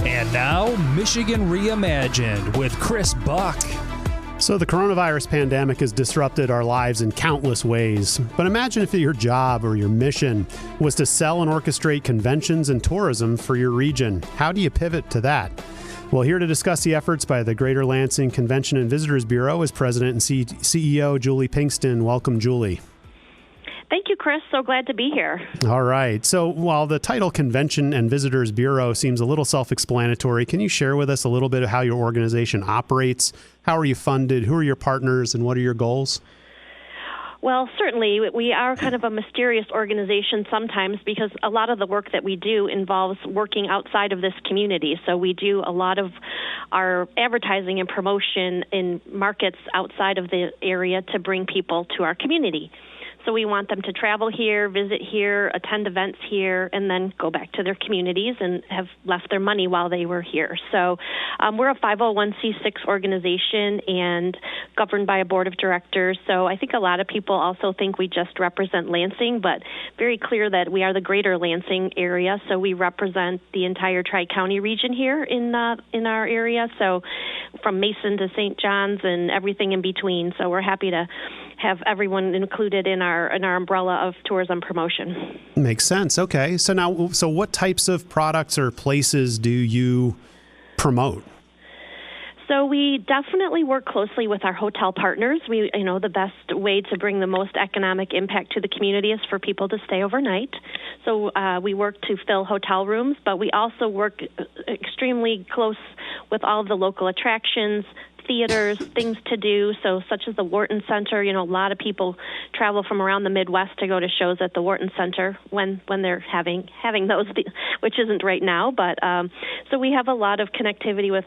And now, Michigan Reimagined with Chris Buck. So the coronavirus pandemic has disrupted our lives in countless ways. But imagine if your job or your mission was to sell and orchestrate conventions and tourism for your region. How do you pivot to that? Well, here to discuss the efforts by the Greater Lansing Convention and Visitors Bureau is President and CEO Julie Pinkston. Welcome, Julie. Thank you, Chris. So glad to be here. All right. So while the title Convention and Visitors Bureau seems a little self-explanatory, can you share with us a little bit of how your organization operates? How are you funded? Who are your partners? And what are your goals? Well, certainly, we are kind of a mysterious organization sometimes because a lot of the work that we do involves working outside of this community. So we do a lot of our advertising and promotion in markets outside of the area to bring people to our community. So we want them to travel here, visit here, attend events here, and then go back to their communities and have left their money while they were here. So we're a 501c6 organization and governed by a board of directors. So I think a lot of people also think we just represent Lansing, but very clear that we are the greater Lansing area. So we represent the entire Tri-County region here in our area. So from Mason to St. John's and everything in between. So we're happy to have everyone included in our umbrella of tourism promotion. Makes sense. Okay. So what types of products or places do you promote? So we definitely work closely with our hotel partners. The best way to bring the most economic impact to the community is for people to stay overnight. So we work to fill hotel rooms, but we also work extremely close with all of the local attractions, theaters, things to do, so such as the Wharton Center. A lot of people travel from around the Midwest to go to shows at the Wharton Center when they're having those, which isn't right now. But so we have a lot of connectivity with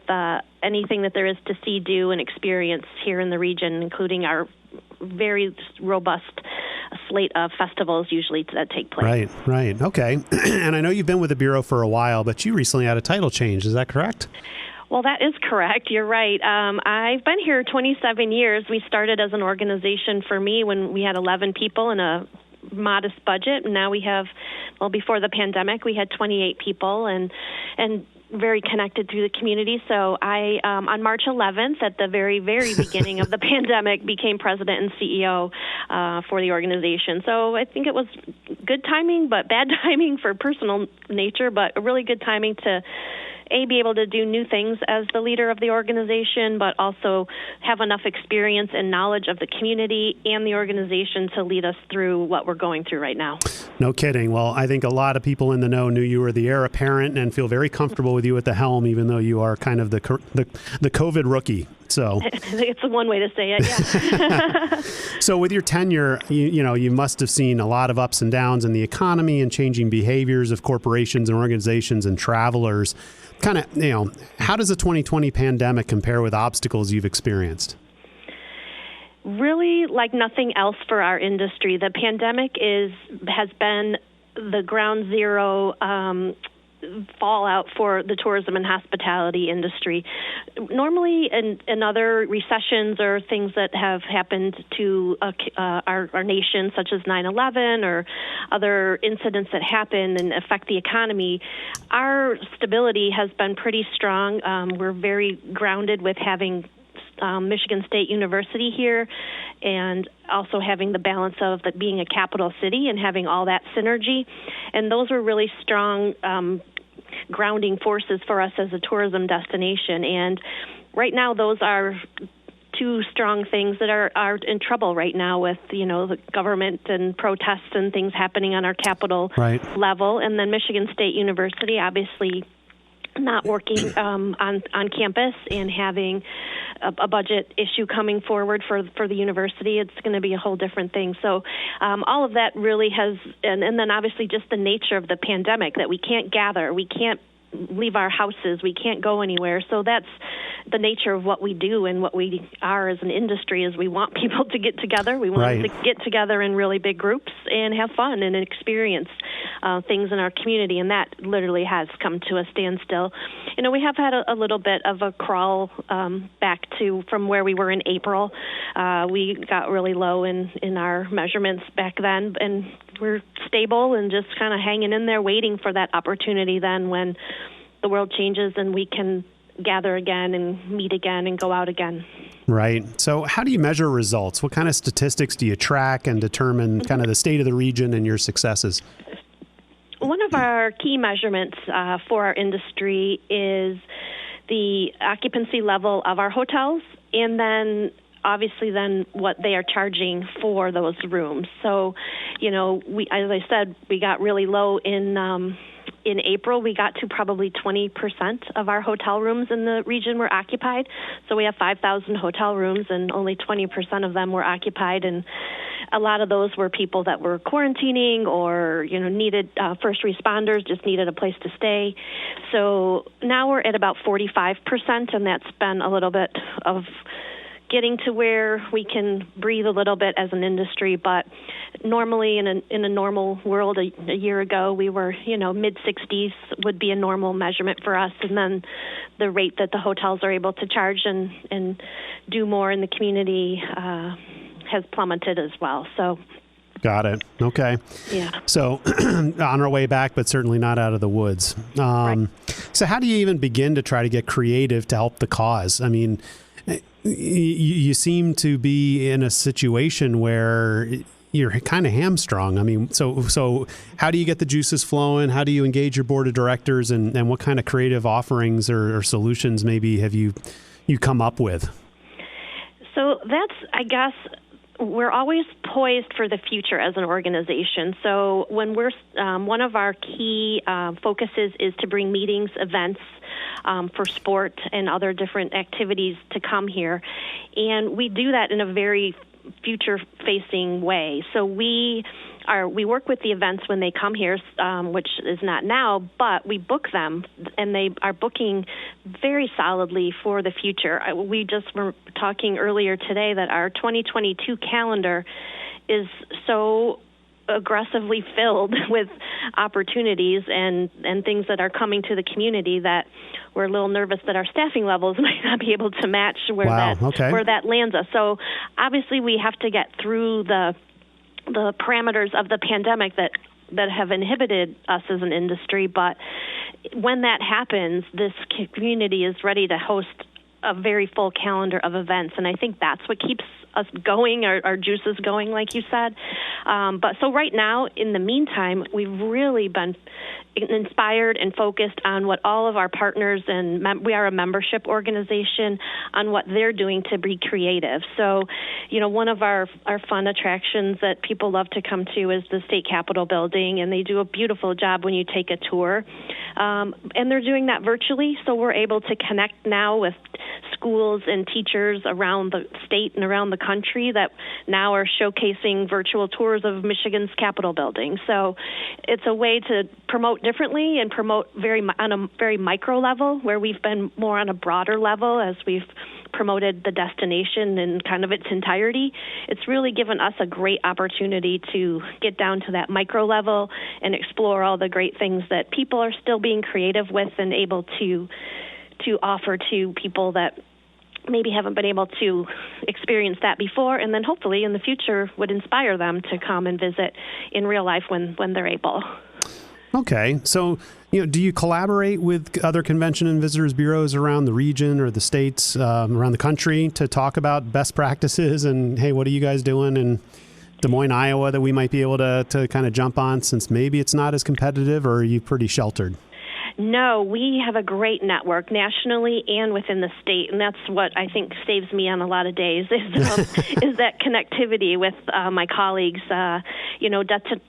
anything that there is to see, do, and experience here in the region, including our very robust slate of festivals usually that take place. Right. Okay. And I know you've been with the Bureau for a while, but you recently had a title change. Is that correct? Well, that is correct. You're right. I've been here 27 years. We started as an organization for me when we had 11 people and a modest budget. And now we have, before the pandemic, we had 28 people and very connected through the community. So I, on March 11th, at the very, very beginning of the pandemic, became president and CEO for the organization. So I think it was good timing, but bad timing for personal nature, but a really good timing to be able to do new things as the leader of the organization, but also have enough experience and knowledge of the community and the organization to lead us through what we're going through right now. No kidding. Well, I think a lot of people in the know knew you were the heir apparent and feel very comfortable with you at the helm, even though you are kind of the COVID rookie. So it's one way to say it, yeah. So with your tenure, you must have seen a lot of ups and downs in the economy and changing behaviors of corporations and organizations and travelers. How does the 2020 pandemic compare with obstacles you've experienced? Really, like nothing else for our industry. The pandemic has been the ground zero fallout for the tourism and hospitality industry. Normally, in other recessions or things that have happened to our nation, such as 9/11 or other incidents that happen and affect the economy, our stability has been pretty strong. We're very grounded with having Michigan State University here, and also having the balance of being a capital city and having all that synergy. And those are really strong grounding forces for us as a tourism destination. And right now, those are two strong things that are in trouble right now with, the government and protests and things happening on our capital level. And then Michigan State University, obviously, not working on campus and having a budget issue coming forward for the university. It's going to be a whole different thing. So all of that really has, and then obviously just the nature of the pandemic, that we can't gather, we can't leave our houses, we can't go anywhere. So that's the nature of what we do and what we are as an industry, is we want people to get together. We want them to get together in really big groups and have fun and experience things in our community, and that literally has come to a standstill. We have had a little bit of a crawl back to from where we were in April. We got really low in our measurements back then, and we're stable and just kind of hanging in there waiting for that opportunity then when the world changes and we can gather again and meet again and go out again. Right. So how do you measure results? What kind of statistics do you track and determine kind of the state of the region and your successes? One of our key measurements for our industry is the occupancy level of our hotels, and then obviously then what they are charging for those rooms. So, as I said, we got really low in April. We got to probably 20% of our hotel rooms in the region were occupied. So we have 5,000 hotel rooms, and only 20% of them were occupied. And a lot of those were people that were quarantining or, needed first responders, just needed a place to stay. So now we're at about 45%, and that's been a little bit of getting to where we can breathe a little bit as an industry. But normally in a normal world a year ago, we were, mid-60s would be a normal measurement for us. And then the rate that the hotels are able to charge and do more in the community has plummeted as well. So. Got it. Okay. Yeah. So on our way back, but certainly not out of the woods. Right. So how do you even begin to try to get creative to help the cause? I mean, you seem to be in a situation where you're kind of hamstrung. I mean, so how do you get the juices flowing? How do you engage your board of directors, and what kind of creative offerings or solutions maybe have you come up with? So that's, I guess, we're always poised for the future as an organization. So when we're one of our key focuses is to bring meetings, events for sport and other different activities to come here, and we do that in a very future-facing way. So we work with the events when they come here, which is not now, but we book them, and they are booking very solidly for the future. We just were talking earlier today that our 2022 calendar is so aggressively filled with opportunities and things that are coming to the community that we're a little nervous that our staffing levels might not be able to match where that lands us. So obviously we have to get through the parameters of the pandemic that have inhibited us as an industry. But when that happens, this community is ready to host a very full calendar of events, and I think that's what keeps us going, our juices going, like you said. But so right now, in the meantime, we've really been inspired and focused on what all of our partners, and we are a membership organization, on what they're doing to be creative. So, one of our fun attractions that people love to come to is the State Capitol building, and they do a beautiful job when you take a tour. And they're doing that virtually, so we're able to connect now with schools and teachers around the state and around the country that now are showcasing virtual tours of Michigan's Capitol building. So it's a way to promote differently and promote on a very micro level, where we've been more on a broader level as we've promoted the destination in kind of its entirety. It's really given us a great opportunity to get down to that micro level and explore all the great things that people are still being creative with and able to offer to people that maybe haven't been able to experience that before, and then hopefully in the future would inspire them to come and visit in real life when they're able. Okay. So, do you collaborate with other convention and visitors bureaus around the region or the states, around the country, to talk about best practices and, hey, what are you guys doing in Des Moines, Iowa, that we might be able to kind of jump on, since maybe it's not as competitive, or are you pretty sheltered? No, we have a great network nationally and within the state, and that's what I think saves me on a lot of days is that connectivity with my colleagues.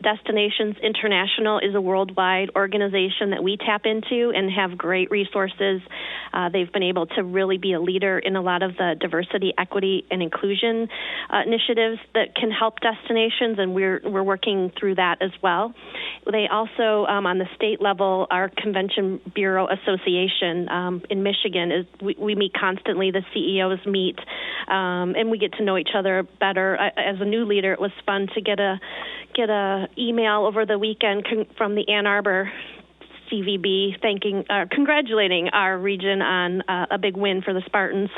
Destinations International is a worldwide organization that we tap into and have great resources. They've been able to really be a leader in a lot of the diversity, equity, and inclusion initiatives that can help destinations, and we're working through that as well. They also, on the state level, our Convention Bureau Association in Michigan, we meet constantly. The CEOs meet, and we get to know each other better. As a new leader, it was fun to get a email over the weekend from the Ann Arbor CVB congratulating our region on a big win for the Spartans.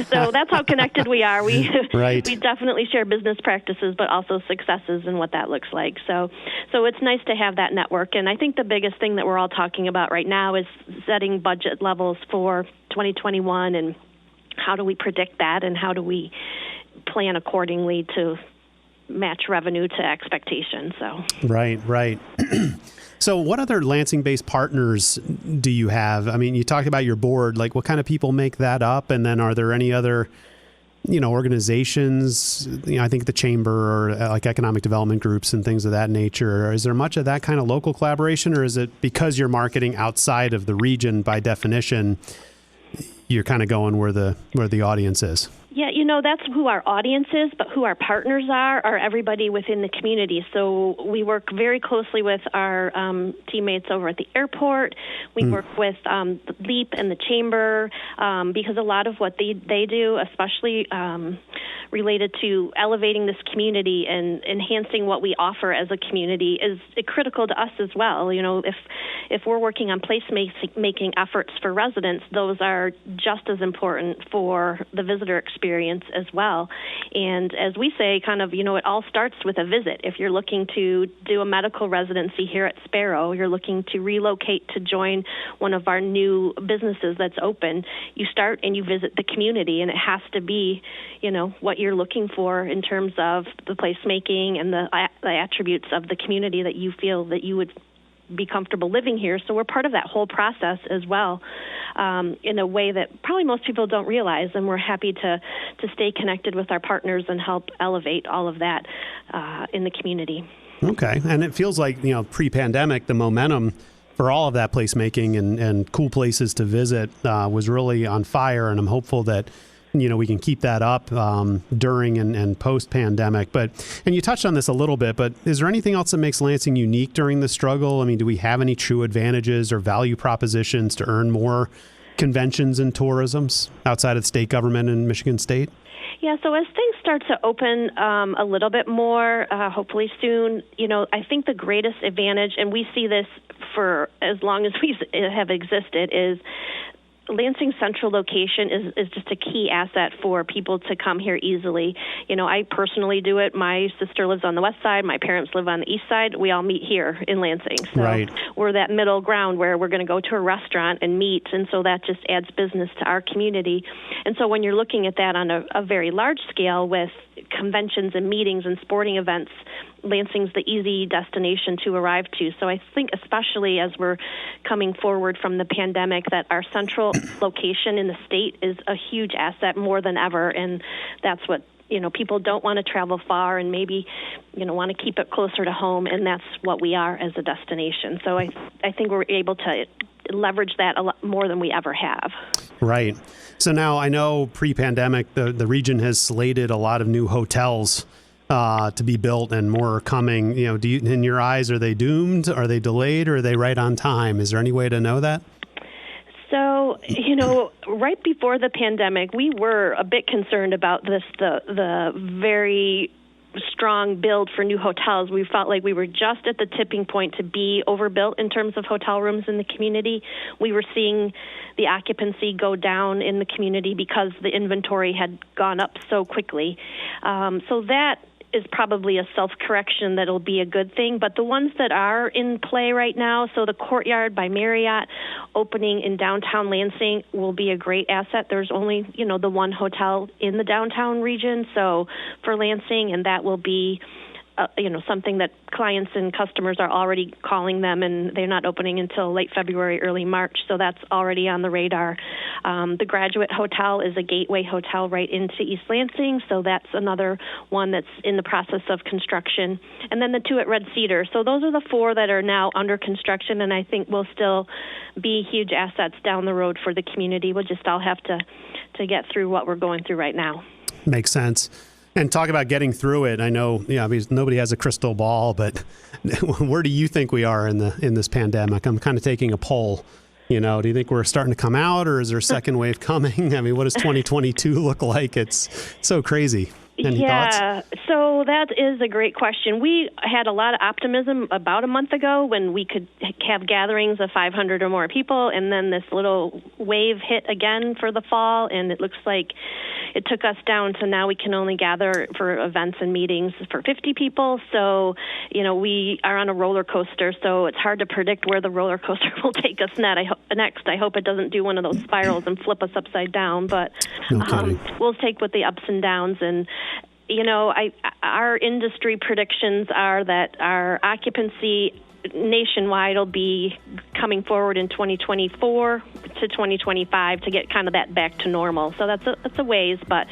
So that's how connected we are. We right. We definitely share business practices, but also successes and what that looks like. So it's nice to have that network. And I think the biggest thing that we're all talking about right now is setting budget levels for 2021, and how do we predict that, and how do we plan accordingly to match revenue to expectations. So right. So what other Lansing-based partners do you have? I mean, you talked about your board. Like, what kind of people make that up? And then are there any other, organizations, I think the chamber, or like economic development groups and things of that nature? Is there much of that kind of local collaboration, or is it because you're marketing outside of the region by definition, you're kind of going where the audience is? Yeah, that's who our audience is, but who our partners are everybody within the community. So we work very closely with our teammates over at the airport. We work with the LEAP and the chamber, because a lot of what they do, especially related to elevating this community and enhancing what we offer as a community, is critical to us as well. If we're working on place-making efforts for residents, those are just as important for the visitor experience as well. And as we say, it all starts with a visit. If you're looking to do a medical residency here at Sparrow, you're looking to relocate to join one of our new businesses that's open, you start and you visit the community, and it has to be, what you're looking for in terms of the placemaking and the attributes of the community that you feel that you would be comfortable living here. So we're part of that whole process as well, in a way that probably most people don't realize, and we're happy to stay connected with our partners and help elevate all of that in the community. Okay, and it feels like, pre-pandemic, the momentum for all of that placemaking and cool places to visit was really on fire, and I'm hopeful that we can keep that up during and post-pandemic. And you touched on this a little bit, but is there anything else that makes Lansing unique during the struggle? I mean, do we have any true advantages or value propositions to earn more conventions and tourisms outside of the state government in Michigan State? Yeah, so as things start to open a little bit more, hopefully soon, I think the greatest advantage, and we see this for as long as we have existed, is Lansing Central location is just a key asset for people to come here easily. I personally do it. My sister lives on the west side. My parents live on the east side. We all meet here in Lansing. So right. We're that middle ground where we're going to go to a restaurant and meet, and so that just adds business to our community. And so when you're looking at that on a very large scale with conventions and meetings and sporting events, Lansing's the easy destination to arrive to. So I think especially as we're coming forward from the pandemic, that our central location in the state is a huge asset more than ever. And that's what, people don't want to travel far and maybe, want to keep it closer to home. And that's what we are as a destination. So I think we're able to leverage that a lot more than we ever have. Right. So now I know pre-pandemic, the region has slated a lot of new hotels to be built, and more are coming. Do you, in your eyes, are they doomed? Are they delayed? Or are they right on time? Is there any way to know that? So, right before the pandemic, we were a bit concerned about the very strong build for new hotels. We felt like we were just at the tipping point to be overbuilt in terms of hotel rooms in the community. We were seeing the occupancy go down in the community because the inventory had gone up so quickly. So that is probably a self-correction that'll be a good thing. But the ones that are in play right now, so the Courtyard by Marriott opening in downtown Lansing will be a great asset. There's only, the one hotel in the downtown region, so for Lansing, and that will be something that clients and customers are already calling them, and they're not opening until late February, early March, so that's already on the radar. The Graduate Hotel is a gateway hotel right into East Lansing, so that's another one that's in the process of construction. And then the two at Red Cedar. So those are the four that are now under construction, and I think will still be huge assets down the road for the community. We'll just all have to get through what we're going through right now. Makes sense. And talk about getting through it. I know, because nobody has a crystal ball, but where do you think we are in this pandemic? I'm kind of taking a poll. Do you think we're starting to come out, or is there a second wave coming? I mean, what does 2022 look like? It's so crazy. Any thoughts? So that is a great question. We had a lot of optimism about a month ago when we could have gatherings of 500 or more people, and then this little wave hit again for the fall, and it looks like it took us down to now we can only gather for events and meetings for 50 people. So, we are on a roller coaster, so it's hard to predict where the roller coaster will take us next. I hope it doesn't do one of those spirals and flip us upside down, but we'll take with the ups and downs. And our industry predictions are that our occupancy nationwide will be coming forward in 2024 to 2025 to get kind of that back to normal. So that's a ways, but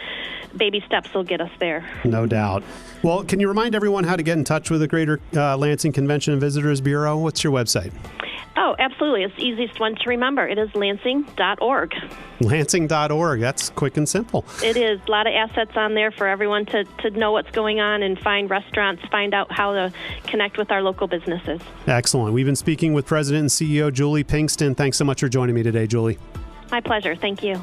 baby steps will get us there. No doubt. Well, can you remind everyone how to get in touch with the Greater Lansing Convention Visitors Bureau? What's your website? Oh, absolutely. It's the easiest one to remember. It is lansing.org. Lansing.org. That's quick and simple. It is. A lot of assets on there for everyone to know what's going on and find restaurants, find out how to connect with our local businesses. Excellent. We've been speaking with President and CEO Julie Pinkston. Thanks so much for joining me today, Julie. My pleasure. Thank you.